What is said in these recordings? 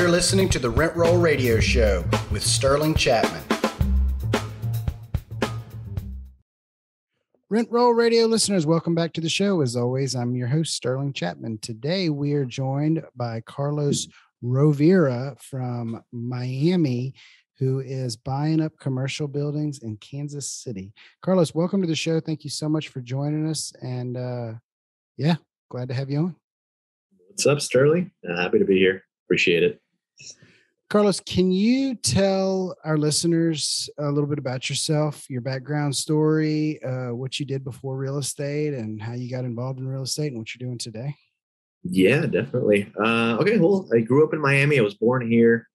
You're listening to the Rent Roll Radio Show with Sterling Chapman. Rent Roll Radio listeners, welcome back to the show. As always, I'm your host, Sterling Chapman. Today, we are joined by Carlos Rovira from Miami, who is buying up commercial buildings in Kansas City. Carlos, welcome to the show. Thank you so much for joining us. And glad to have you on. What's up, Sterling? Happy to be here. Appreciate it. Carlos, can you tell our listeners a little bit about yourself, your background story, what you did before real estate and how you got involved in real estate and what you're doing today? Yeah, definitely. Okay, well, I grew up in Miami. I was born here,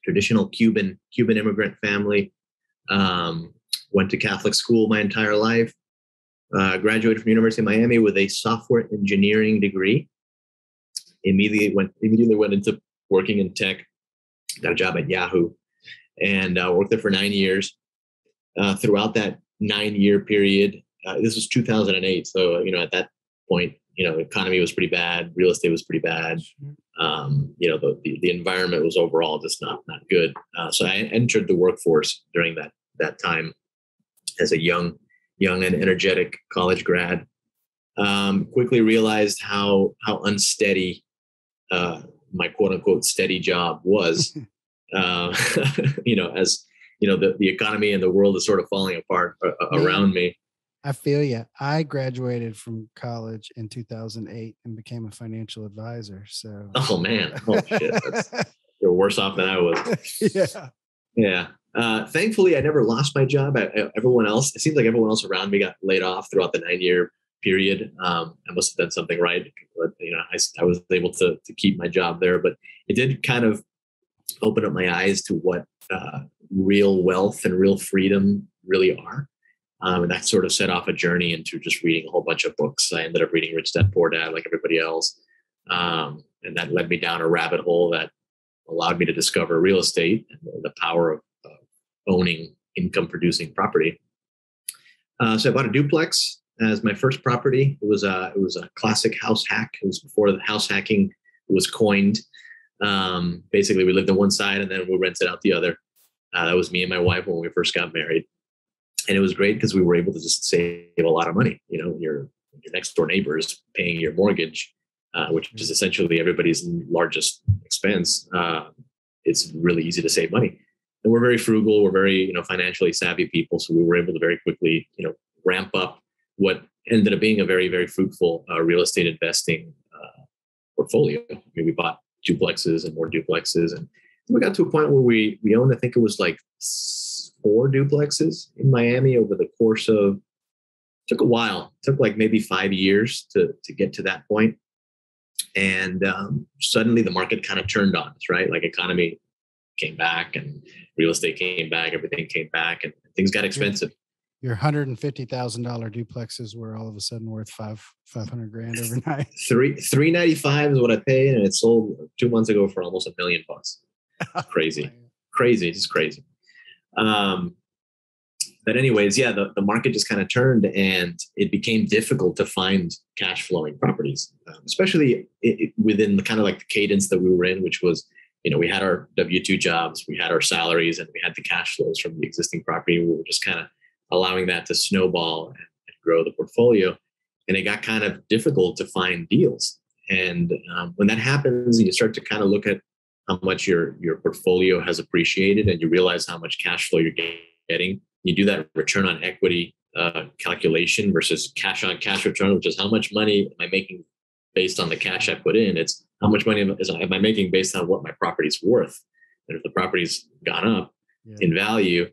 traditional Cuban immigrant family. Went to Catholic school my entire life. Graduated from University of Miami with a software engineering degree. Immediately went into working in tech. Got a job at Yahoo and worked there for 9 years. Throughout that 9-year period, this was 2008. So, at that point, the economy was pretty bad. Real estate was pretty bad. The environment was overall just not good. So I entered the workforce during that time as a young and energetic college grad. Quickly realized how unsteady my quote unquote steady job was, as the economy and the world is sort of falling apart around me. I feel you. I graduated from college in 2008 and became a financial advisor. So, oh man, shit, you're worse off than I was. Yeah. Thankfully, I never lost my job. It seems like everyone else around me got laid off throughout the 9-year period. I must have done something right. But, I was able to keep my job there, but it did kind of open up my eyes to what real wealth and real freedom really are. And that sort of set off a journey into just reading a whole bunch of books. I ended up reading Rich Dad Poor Dad like everybody else. And that led me down a rabbit hole that allowed me to discover real estate and the power of owning income producing property. So I bought a duplex as my first property. It was a classic house hack. It was before the house hacking was coined. Basically, we lived on one side and then we rented out the other. That was me and my wife when we first got married. And it was great because we were able to just save a lot of money. Your next door neighbor is paying your mortgage, which is essentially everybody's largest expense. It's really easy to save money. And we're very frugal. We're very, financially savvy people. So we were able to very quickly, ramp up what ended up being a very, very fruitful real estate investing portfolio. I mean, we bought duplexes and more duplexes. And we got to a point where we owned, I think it was like 4 duplexes in Miami over the course of, took a while. It took like maybe 5 years to get to that point. And suddenly the market kind of turned on us, right? Like economy came back and real estate came back, everything came back and things got expensive. Your $150,000 duplexes were all of a sudden worth $500,000 overnight. $395 is what I paid, and it sold 2 months ago for almost $1 million. Crazy. Just crazy. But anyways, yeah, the market just kind of turned, and it became difficult to find cash flowing properties, especially within the kind of like the cadence that we were in, which was, we had our W-2 jobs, we had our salaries, and we had the cash flows from the existing property. We were just kind of allowing that to snowball and grow the portfolio. And it got kind of difficult to find deals. And when that happens, you start to kind of look at how much your portfolio has appreciated, and you realize how much cash flow you're getting. You do that return on equity calculation versus cash on cash return, which is how much money am I making based on the cash I put in. It's how much money am I making based on what my property's worth. And if the property's gone up in value,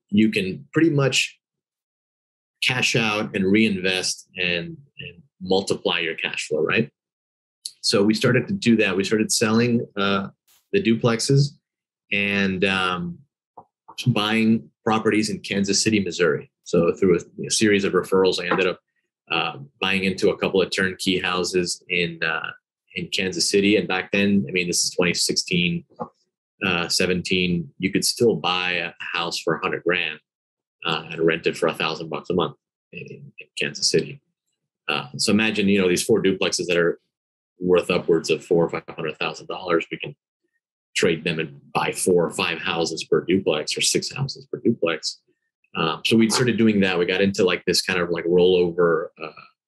you can pretty much cash out and reinvest and multiply your cash flow, right? So we started to do that. We started selling the duplexes and buying properties in Kansas City, Missouri. So through a series of referrals, I ended up buying into a couple of turnkey houses in Kansas City. And back then, I mean, this is 2016, 17, you could still buy a house for $100,000 and rent it for $1,000 a month in Kansas City. So imagine, these 4 duplexes that are worth upwards of $400,000 or $500,000. We can trade them and buy 4 or 5 houses per duplex or 6 houses per duplex. So we started doing that. We got into like this kind of like rollover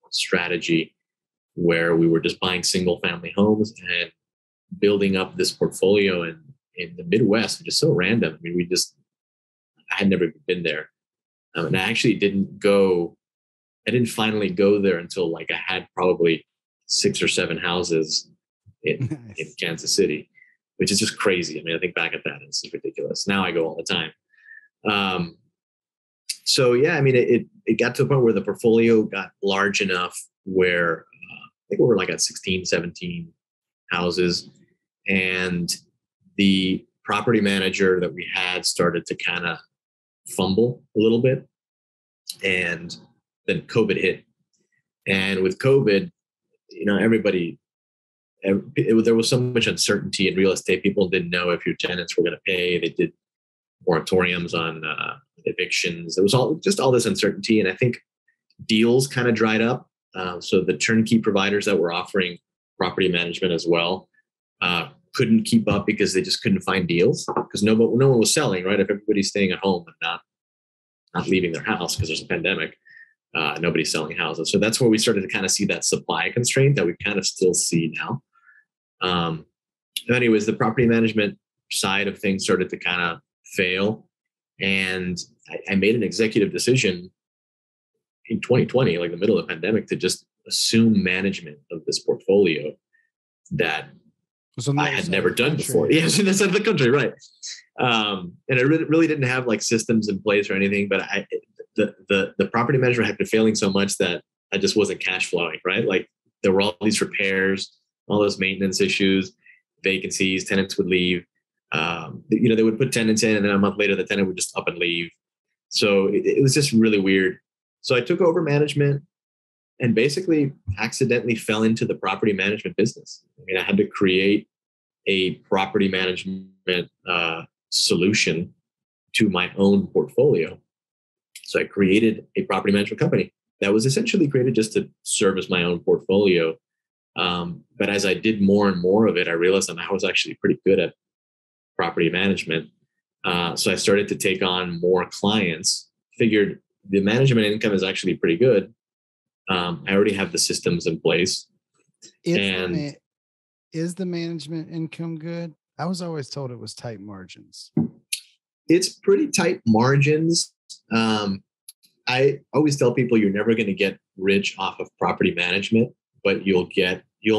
strategy where we were just buying single family homes and building up this portfolio in the Midwest, just so random. I mean, I had never been there. And I actually I didn't finally go there until like I had probably 6 or 7 houses in Kansas City, which is just crazy. I mean, I think back at that, it's ridiculous. Now I go all the time. So yeah, I mean, it got to a point where the portfolio got large enough where I think we were like at 16, 17 houses, and the property manager that we had started to kind of fumble a little bit. And then COVID hit. And with COVID, there was so much uncertainty in real estate. People didn't know if your tenants were going to pay. They did moratoriums on evictions. It was all this uncertainty. And I think deals kind of dried up. So the turnkey providers that were offering property management as well couldn't keep up because they just couldn't find deals because no one was selling, right? If everybody's staying at home and not leaving their house because there's a pandemic, nobody's selling houses. So that's where we started to kind of see that supply constraint that we kind of still see now. Anyways, the property management side of things started to kind of fail. And I made an executive decision in 2020, like the middle of the pandemic, to just assume management of this portfolio that I had never done before. Yes, in the side of the country, right. And I really didn't have like systems in place or anything, but the property manager had been failing so much that I just wasn't cash flowing, right? Like there were all these repairs, all those maintenance issues, vacancies, tenants would leave. They would put tenants in and then a month later the tenant would just up and leave. So it was just really weird. So I took over management and basically accidentally fell into the property management business. I mean, I had to create a property management solution to my own portfolio. So I created a property management company that was essentially created just to service my own portfolio. But as I did more and more of it, I realized that I was actually pretty good at property management. So I started to take on more clients, figured the management income is actually pretty good. I already have the systems in place. Is the management income good? I was always told it was tight margins. It's pretty tight margins. I always tell people you're never going to get rich off of property management, but you'll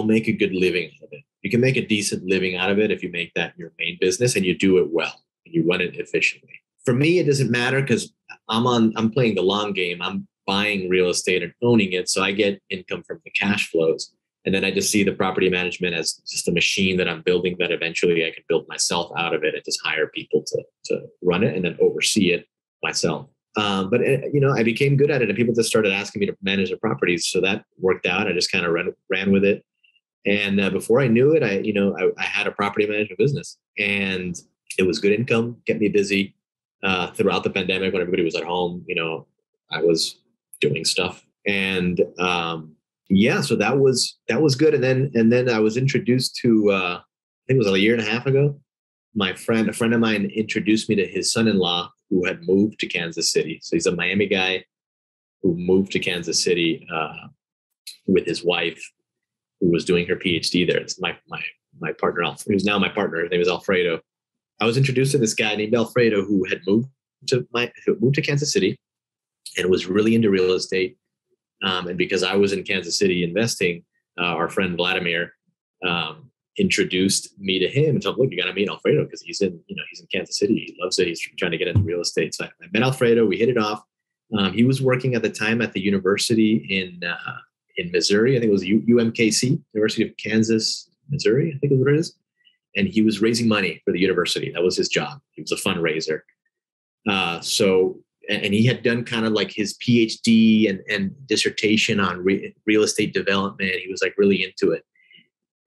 make a good living out of it. You can make a decent living out of it if you make that your main business and you do it well and you run it efficiently. For me, it doesn't matter because I'm playing the long game. I'm buying real estate and owning it. So I get income from the cash flows. And then I just see the property management as just a machine that I'm building that eventually I can build myself out of it and just hire people to run it and then oversee it myself. But I became good at it and people just started asking me to manage their properties. So that worked out. I just kind of ran with it. And before I knew it, I had a property management business and it was good income, kept me busy throughout the pandemic when everybody was at home. I was doing stuff and so that was good. And then I was introduced to I think it was a year and a half ago. A friend of mine introduced me to his son-in-law who had moved to Kansas City. So he's a Miami guy who moved to Kansas City with his wife, who was doing her PhD there. It's my partner, who's now my partner. His name is Alfredo. I was introduced to this guy named Alfredo who had moved to Kansas City and was really into real estate. And because I was in Kansas City investing, our friend Vladimir introduced me to him and told him, look, you got to meet Alfredo because he's in Kansas City. He loves it. He's trying to get into real estate. So I met Alfredo. We hit it off. He was working at the time at the university in Missouri. I think it was UMKC, University of Kansas, Missouri. I think is what it is. And he was raising money for the university. That was his job. He was a fundraiser. And he had done kind of like his PhD and dissertation on real estate development. He was like really into it.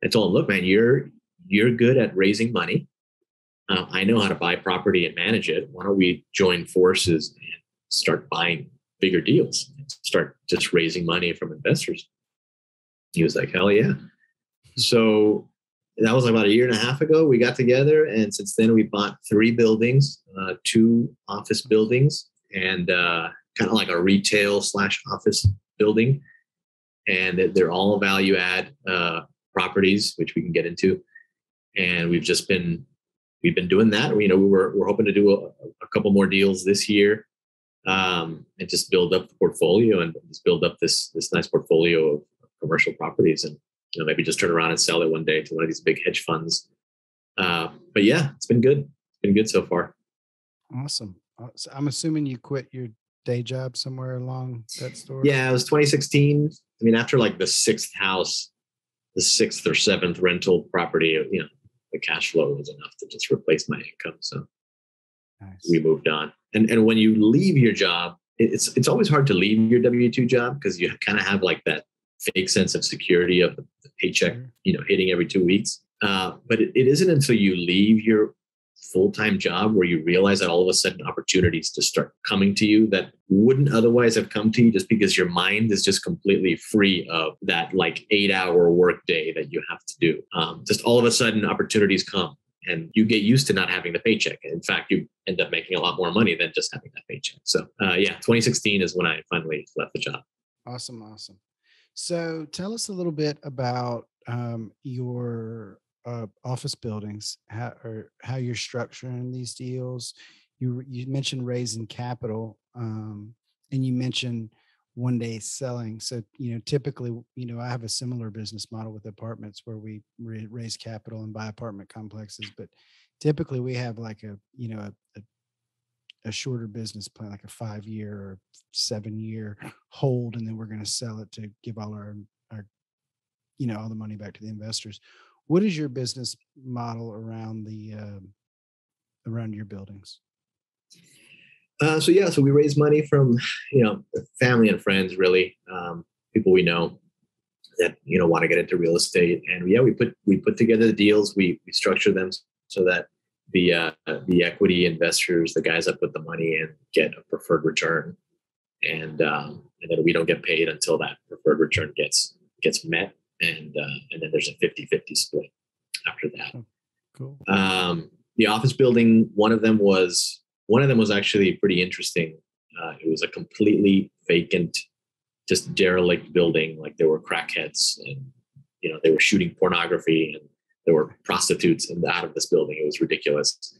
I told him, look, man, you're good at raising money. I know how to buy property and manage it. Why don't we join forces and start buying bigger deals and start just raising money from investors? He was like, hell yeah. So that was about a year and a half ago. We got together, and since then we bought 3 buildings, 2 office buildings, and kind of like a retail / office building. And they're all value add properties, which we can get into. And we've been doing that. We're hoping to do a couple more deals this year, and just build up the portfolio and just build up this nice portfolio of commercial properties, and maybe just turn around and sell it one day to one of these big hedge funds. But yeah, it's been good. It's been good so far. Awesome. So I'm assuming you quit your day job somewhere along that story. Yeah, it was 2016. I mean, after like the 6th house, the 6th or 7th rental property, the cash flow was enough to just replace my income. So nice. We moved on. And when you leave your job, it's always hard to leave your W-2 job because you kind of have like that fake sense of security of the paycheck, hitting every 2 weeks. But it isn't until you leave your full-time job where you realize that all of a sudden opportunities just start coming to you that wouldn't otherwise have come to you, just because your mind is just completely free of that like 8-hour work day that you have to do. Just all of a sudden opportunities come, and you get used to not having the paycheck. In fact, you end up making a lot more money than just having that paycheck. So 2016 is when I finally left the job. Awesome. So tell us a little bit about your office buildings, how you're structuring these deals. You mentioned raising capital, and you mentioned one day selling. So, typically, I have a similar business model with apartments where we raise capital and buy apartment complexes, but typically we have like a shorter business plan, like a 5-year or 7-year hold, and then we're going to sell it to give all our all the money back to the investors. What is your business model around around your buildings? So we raise money from family and friends, really, people we know that want to get into real estate, and we put together the deals. We structure them so that the equity investors, the guys that put the money in, get a preferred return, and then we don't get paid until that preferred return gets met. And then there's a 50-50 split after that. Oh, cool. The office building, one of them was actually pretty interesting. It was a completely vacant, just derelict building. Like there were crackheads, and they were shooting pornography, and there were prostitutes out of this building. It was ridiculous.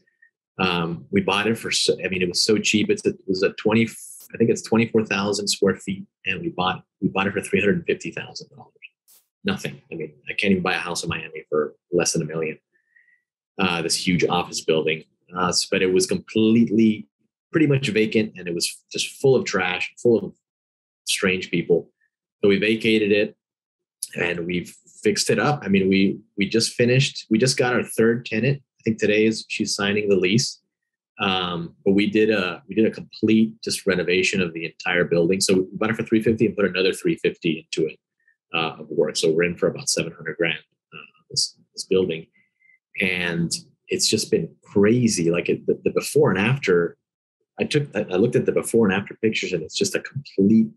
We bought it for, it was so cheap. It was I think it's 24,000 square feet, and we bought it for $350,000. Nothing. I can't even buy a house in Miami for less than $1 million. This huge office building, but it was pretty much vacant, and it was just full of trash, full of strange people. So we vacated it, and we've fixed it up. We just finished. We just got our 3rd tenant. I think today she's signing the lease. But we did a complete just renovation of the entire building. So we bought it for $350 and put another $350 into it. Of work. So we're in for about $700,000 this building, and it's just been crazy. Like the before and after, I looked at the before and after pictures, and it's just a complete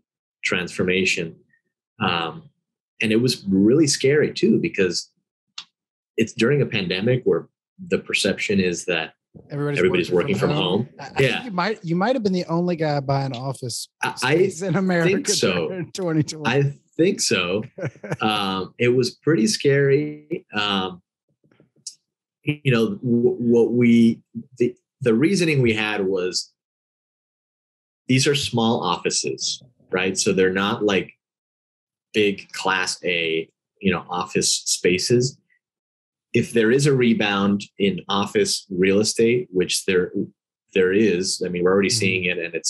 transformation. And it was really scary too, because it's during a pandemic where the perception is that everybody's working from home. You might have been the only guy buying office space in America. Think so. In 2020. I think so. It was pretty scary. The reasoning we had was these are small offices, right? So they're not like big Class A, office spaces. If there is a rebound in office real estate, which there is, we're already seeing it, and it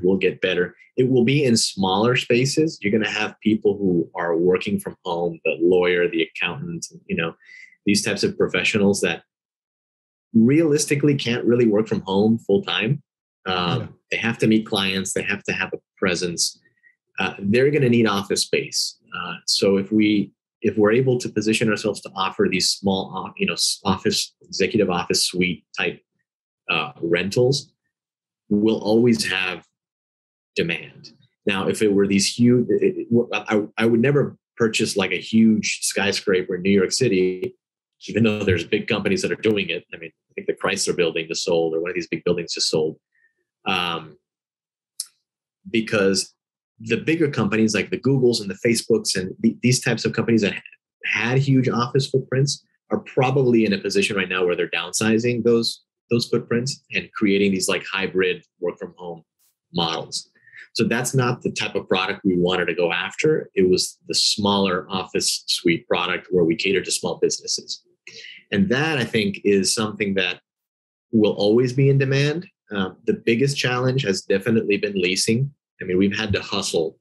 will get better. It will be in smaller spaces. You're going to have people who are working from home, the lawyer, the accountant, these types of professionals that realistically can't really work from home full time. They have to meet clients. They have to have a presence. They're going to need office space. So if we're able to position ourselves to offer these small, executive office suite type rentals, we'll always have demand. Now, if it were these huge, I would never purchase like a huge skyscraper in New York City even though there's big companies that are doing it. I mean, I think the Chrysler building just sold, or one of these big buildings just sold. Because the bigger companies like the Googles and the Facebooks and these types of companies that had huge office footprints are probably in a position right now where they're downsizing those footprints and creating these like hybrid work from home models. So that's not the type of product we wanted to go after. It was the smaller office suite product where we cater to small businesses. And that, I think, is something that will always be in demand. The biggest challenge has definitely been leasing. I mean, we've had to hustle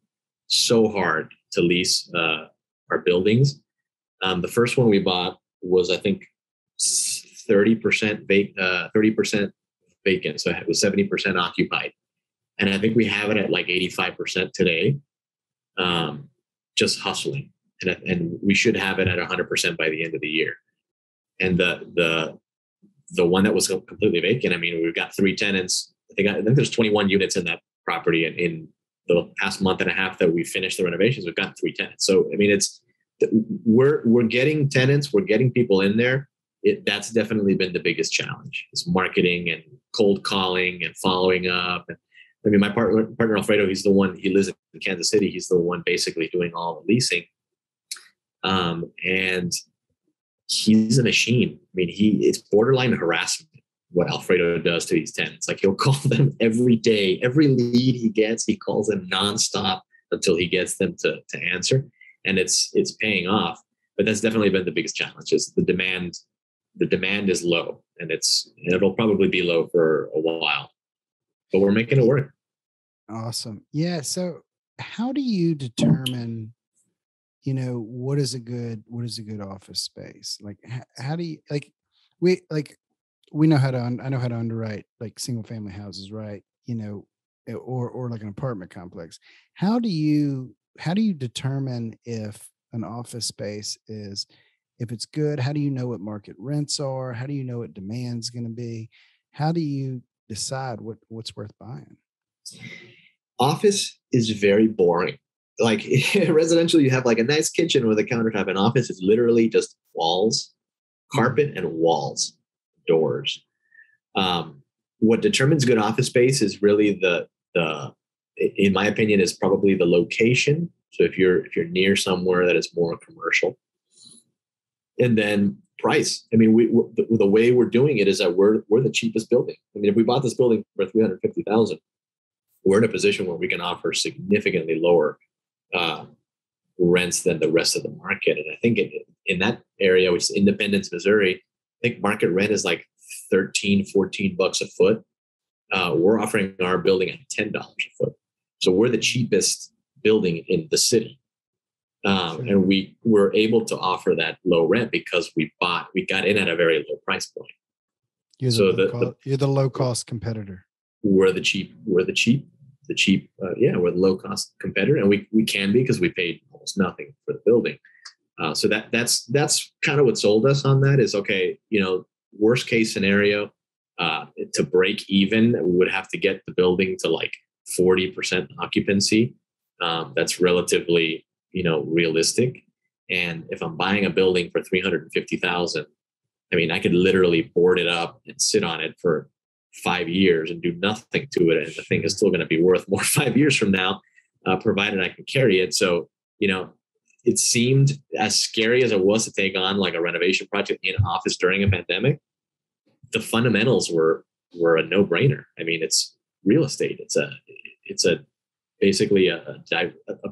so hard to lease our buildings. The first one we bought was, I think, 30% vacant. So it was 70% occupied. And I think we have it at like 85% today, just hustling. And we should have it at 100% by the end of the year. And the one that was completely vacant, I mean, we've got 3 tenants. I think there's 21 units in that property. And in the past month and a half that we finished the renovations, we've got 3 tenants. So, I mean, we're getting tenants, we're getting people in there. That's definitely been the biggest challenge. It's marketing and cold calling and following up. And I mean, my partner Alfredo, he lives in Kansas City. He's the one basically doing all the leasing. And he's a machine. I mean, it's borderline harassment what Alfredo does to these tenants. Like, he'll call them every day. Every lead he gets, he calls them nonstop until he gets them to answer. And it's paying off. But that's definitely been the biggest challenge, is the demand. The demand is low, and it'll probably be low for a while, but we're making it work. Awesome. Yeah. So how do you determine, what is a good office space? Like, how do you, we know how to, I know how to underwrite like single family houses, right? Or like an apartment complex. How do you determine if an office space if it's good? How do you know what market rents are? How do you know what demand's going to be? How do you decide what's worth buying? Office is very boring. Like, residential, you have like a nice kitchen with a countertop. An office is literally just walls, carpet, and walls, doors. What determines good office space is really in my opinion, is probably the location. So if you're near somewhere that is more commercial, and then price. I mean, the way we're doing it is that we're the cheapest building. I mean, if we bought this building for $350,000, we're in a position where we can offer significantly lower rents than the rest of the market. And I think in that area, which is Independence, Missouri, I think market rent is like $13, $14 a foot. We're offering our building at $10 a foot. So we're the cheapest building in the city. And we were able to offer that low rent because we got in at a very low price point. You're the low cost competitor. We're the low cost competitor, and we can be because we paid almost nothing for the building. So that's kind of what sold us on that is, okay, worst case scenario, to break even, we would have to get the building to like 40% occupancy. That's relatively realistic. And if I'm buying a building for $350,000, I mean, I could literally board it up and sit on it for 5 years and do nothing to it. And the thing is still going to be worth more 5 years from now, provided I can carry it. So, it seemed as scary as it was to take on like a renovation project in an office during a pandemic. The fundamentals were a no-brainer. I mean, it's real estate. It's basically a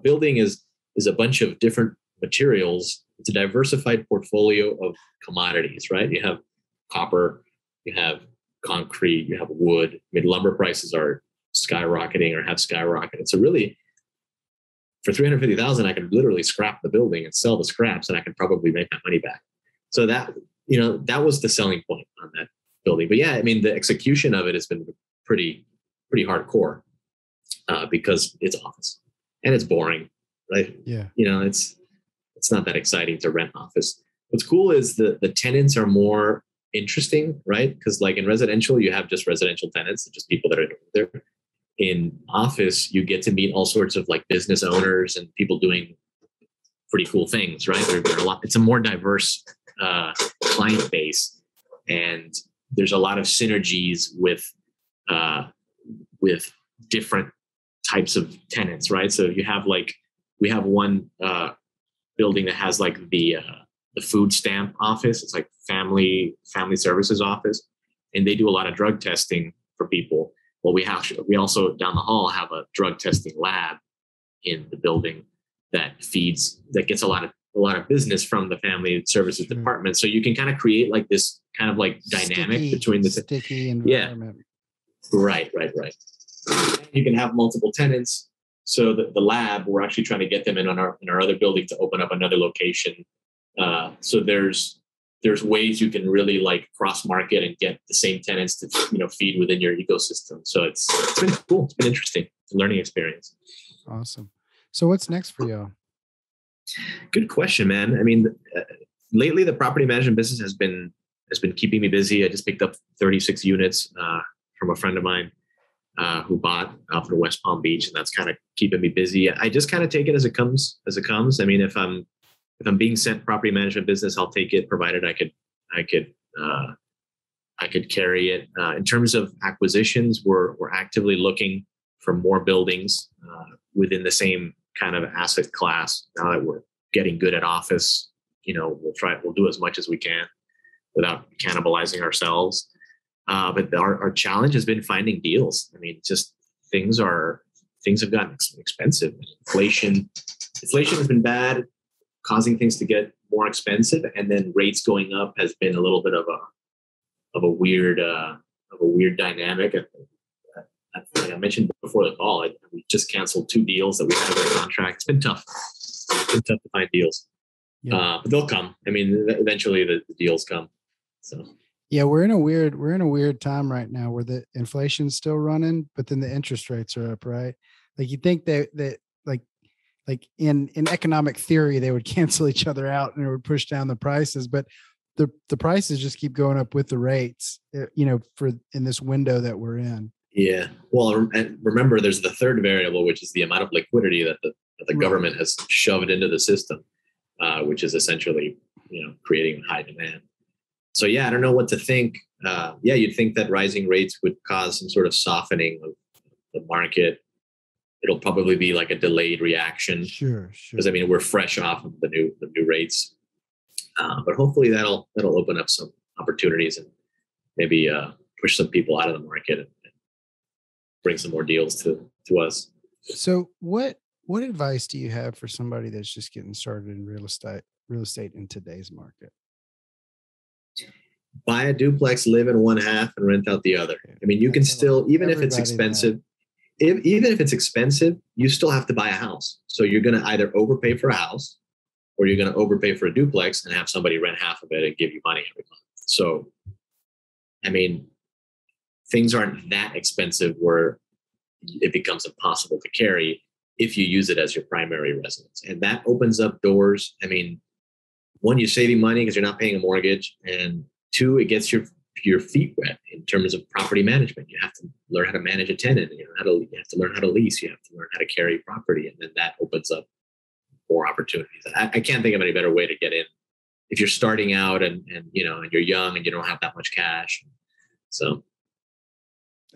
building is a bunch of different materials. It's a diversified portfolio of commodities, right? You have copper, you have concrete, you have wood. I mean, lumber prices are skyrocketing or have skyrocketed. So really, for $350,000, I could literally scrap the building and sell the scraps, and I could probably make my money back. So that was the selling point on that building. But yeah, I mean, the execution of it has been pretty hardcore because it's office and it's boring, right? Yeah. It's not that exciting to rent office. What's cool is the tenants are more interesting, right? Because like in residential, you have just residential tenants, just people that are there. In office, you get to meet all sorts of like business owners and people doing pretty cool things, right? It's a more diverse client base, and there's a lot of synergies with different types of tenants, right? So you have we have one building that has like the food stamp office. It's like family services office, and they do a lot of drug testing for people. Well, we also down the hall have a drug testing lab in the building that gets a lot of business from the family services department. So you can kind of create like this kind of like dynamic between the sticky environment. Yeah. Right. You can have multiple tenants. So the lab, we're actually trying to get them in our other building to open up another location. So there's ways you can really like cross market and get the same tenants to feed within your ecosystem. So it's been cool. It's been interesting. It's a learning experience. Awesome. So what's next for y'all? Good question, man. I mean, lately the property management business has been keeping me busy. I just picked up 36 units from a friend of mine who bought out in West Palm Beach, and that's kind of keeping me busy. I just kind of take it as it comes. I mean, if I'm being sent property management business, I'll take it, provided I could carry it. In terms of acquisitions, we're actively looking for more buildings within the same kind of asset class. Now that we're getting good at office, we'll do as much as we can without cannibalizing ourselves. But our challenge has been finding deals. I mean, just things have gotten expensive. Inflation has been bad, causing things to get more expensive, and then rates going up has been a little bit of a weird dynamic. Like I mentioned before the call, we just canceled 2 deals that we had in our contract. It's been tough. It's been tough to find deals, but they'll come. I mean, eventually the deals come. So. Yeah, we're in a weird time right now where the inflation's still running, but then the interest rates are up, right? Like you think that like in economic theory, they would cancel each other out and it would push down the prices, but the prices just keep going up with the rates, for in this window that we're in. Yeah. Well, and remember, there's the third variable, which is the amount of liquidity that the government has shoved into the system, which is essentially, creating high demand. So yeah, I don't know what to think. You'd think that rising rates would cause some sort of softening of the market. It'll probably be like a delayed reaction. Sure. Because I mean, we're fresh off of the new rates, but hopefully that'll open up some opportunities and maybe push some people out of the market and bring some more deals to us. So what advice do you have for somebody that's just getting started in real estate in today's market? Buy a duplex, live in one half, and rent out the other. I mean, you can still, even if it's expensive, even if it's expensive, you still have to buy a house. So you're going to either overpay for a house or you're going to overpay for a duplex and have somebody rent half of it and give you money every month. So, I mean, things aren't that expensive where it becomes impossible to carry if you use it as your primary residence. And that opens up doors. I mean, one, you're saving money because you're not paying a mortgage. And 2, it gets your feet wet in terms of property management. You have to learn how to manage a tenant. You have to learn how to lease. You have to learn how to carry property. And then that opens up more opportunities. I can't think of any better way to get in if you're starting out and you're young and you don't have that much cash. So.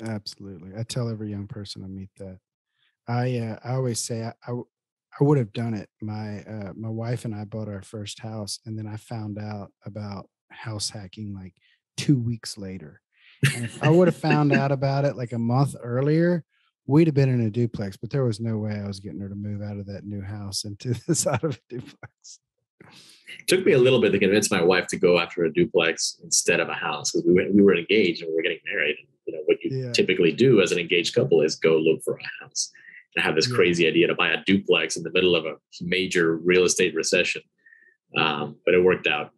Absolutely. I tell every young person I meet that. I always say I would have done it. My wife and I bought our first house, and then I found out about house hacking like 2 weeks later. And if I would have found out about it like a month earlier, we'd have been in a duplex, but there was no way I was getting her to move out of that new house into the side of a duplex. It took me a little bit to convince my wife to go after a duplex instead of a house, because we were engaged and we were getting married. What you typically do as an engaged couple is go look for a house. And I have this crazy idea to buy a duplex in the middle of a major real estate recession. But it worked out.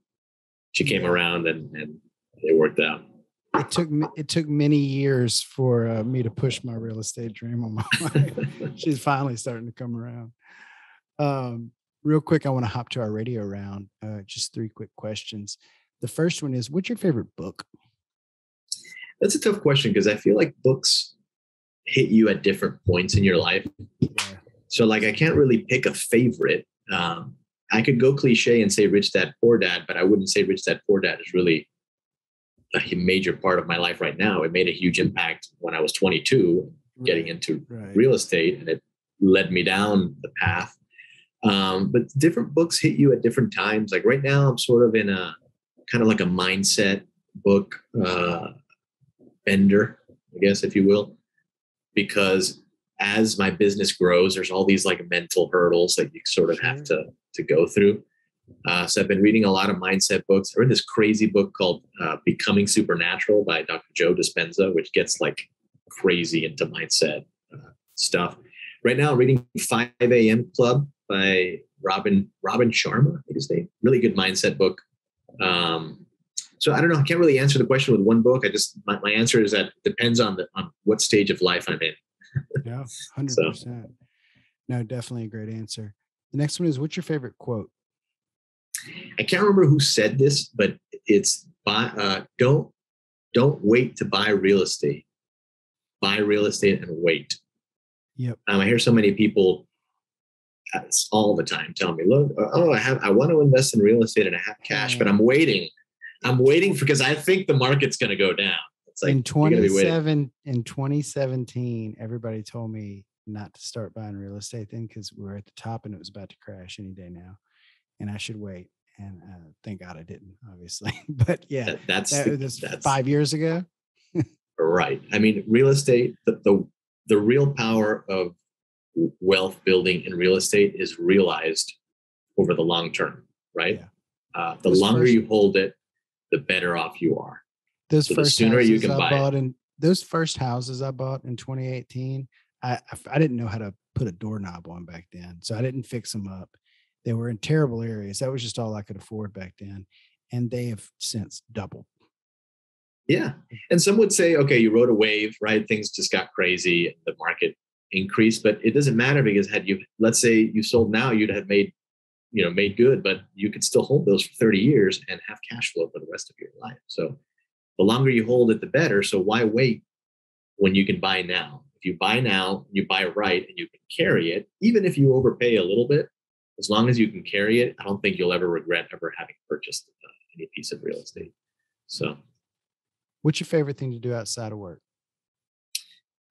She came around and it worked out. It took many years for me to push my real estate dream on my wife. She's finally starting to come around. Real quick, I want to hop to our radio round. Just 3 quick questions. The first one is, what's your favorite book? That's a tough question because I feel like books hit you at different points in your life. Yeah. So like, I can't really pick a favorite. I could go cliche and say Rich Dad, Poor Dad, but I wouldn't say Rich Dad, Poor Dad is really a major part of my life right now. It made a huge impact when I was 22, getting into real estate, and it led me down the path. But different books hit you at different times. Like right now, I'm sort of in a kind of like a mindset book bender, I guess, if you will, because as my business grows, there's all these like mental hurdles that you sort of have to go through. So I've been reading a lot of mindset books. I read this crazy book called Becoming Supernatural by Dr. Joe Dispenza, which gets like crazy into mindset stuff. Right now, I'm reading 5 a.m. Club by Robin Sharma, I think his name. Really good mindset book. So I don't know. I can't really answer the question with one book. My answer is that it depends on what stage of life I'm in. Yeah, 100%. No, definitely a great answer. The next one is, what's your favorite quote? I can't remember who said this, but it's don't wait to buy real estate. Buy real estate and wait. Yep. I hear so many people all the time telling me, look, I want to invest in real estate and I have cash, but I'm waiting because I think the market's going to go down. It's like in 2017, everybody told me not to start buying real estate then because we were at the top and it was about to crash any day now, and I should wait. And thank God I didn't, obviously. But yeah, that's 5 years ago. Right. I mean, real estate, the real power of wealth building in real estate is realized over the long term, right? Yeah. The longer you hold it, the better off you are. The sooner you can buy it. Those first houses I bought in 2018, I didn't know how to put a doorknob on back then, so I didn't fix them up. They were in terrible areas. That was just all I could afford back then, and they have since doubled. Yeah, and some would say, okay, you rode a wave, right? Things just got crazy, the market increased, but it doesn't matter because let's say you sold now, you'd have made good, but you could still hold those for 30 years and have cash flow for the rest of your life. So the longer you hold it, the better. So why wait when you can buy now? If you buy now, you buy right, and you can carry it, even if you overpay a little bit, as long as you can carry it, I don't think you'll ever regret ever having purchased any piece of real estate. So what's your favorite thing to do outside of work?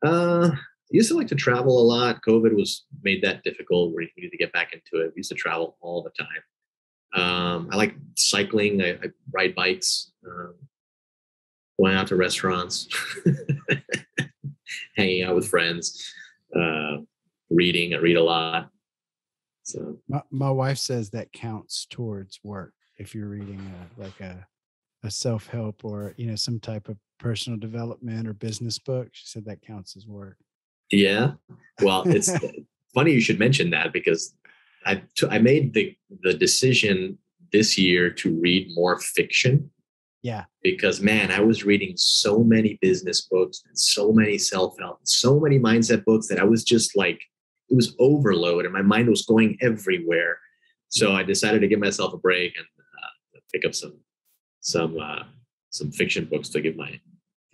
I used to like to travel a lot. COVID made that difficult where you need to get back into it. I used to travel all the time. I like cycling. I ride bikes, going out to restaurants, hanging out with friends, reading. I read a lot. So my wife says that counts towards work. If you're reading a self-help or, some type of personal development or business book, she said that counts as work. Yeah. Well, it's funny you should mention that because I made the decision this year to read more fiction. Yeah. Because man, I was reading so many business books and so many self-help, so many mindset books that I was just like, it was overload and my mind was going everywhere. So I decided to give myself a break and pick up some fiction books to give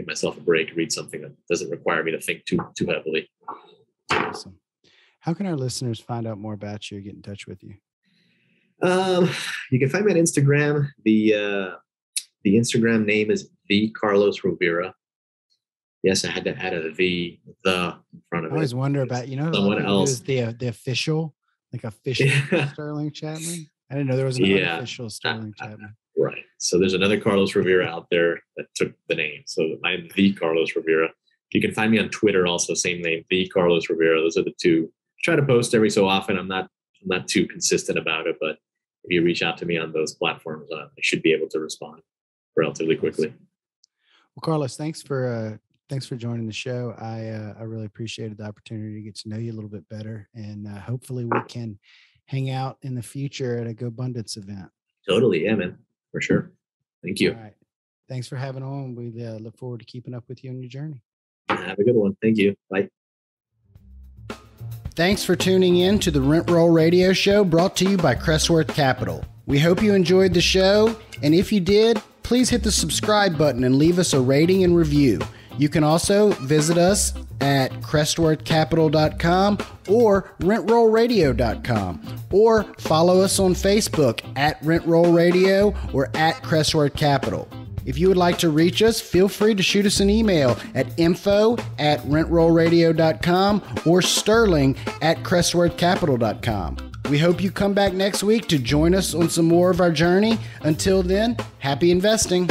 myself a break, read something that doesn't require me to think too heavily. Awesome. How can our listeners find out more about you or get in touch with you? You can find me on Instagram. The Instagram name is the Carlos Rovira. Yes, I had to add the in front of it. I always wonder about, someone else. The official, like official Sterling Chapman. I didn't know there was an unofficial Sterling Chapman. Right. So there's another Carlos Rovira out there that took the name. So I'm the Carlos Rovira. You can find me on Twitter also, same name, the Carlos Rovira. Those are the two. I try to post every so often. I'm not too consistent about it, but if you reach out to me on those platforms, I should be able to respond relatively quickly. Well, Carlos, thanks for joining the show. I really appreciated the opportunity to get to know you a little bit better, and hopefully we can hang out in the future at a GoBundance event. Totally, yeah, man, for sure. Thank you. All right, thanks for having on. We look forward to keeping up with you on your journey. Have a good one. Thank you. Bye. Thanks for tuning in to the Rent Roll Radio Show, brought to you by Crestworth Capital. We hope you enjoyed the show, and if you did, please hit the subscribe button and leave us a rating and review. You can also visit us at crestworthcapital.com or rentrollradio.com, or follow us on Facebook at Rentroll Radio or at Crestworth Capital. If you would like to reach us, feel free to shoot us an email at info@rentrollradio.com or sterling@crestworthcapital.com. We hope you come back next week to join us on some more of our journey. Until then, happy investing.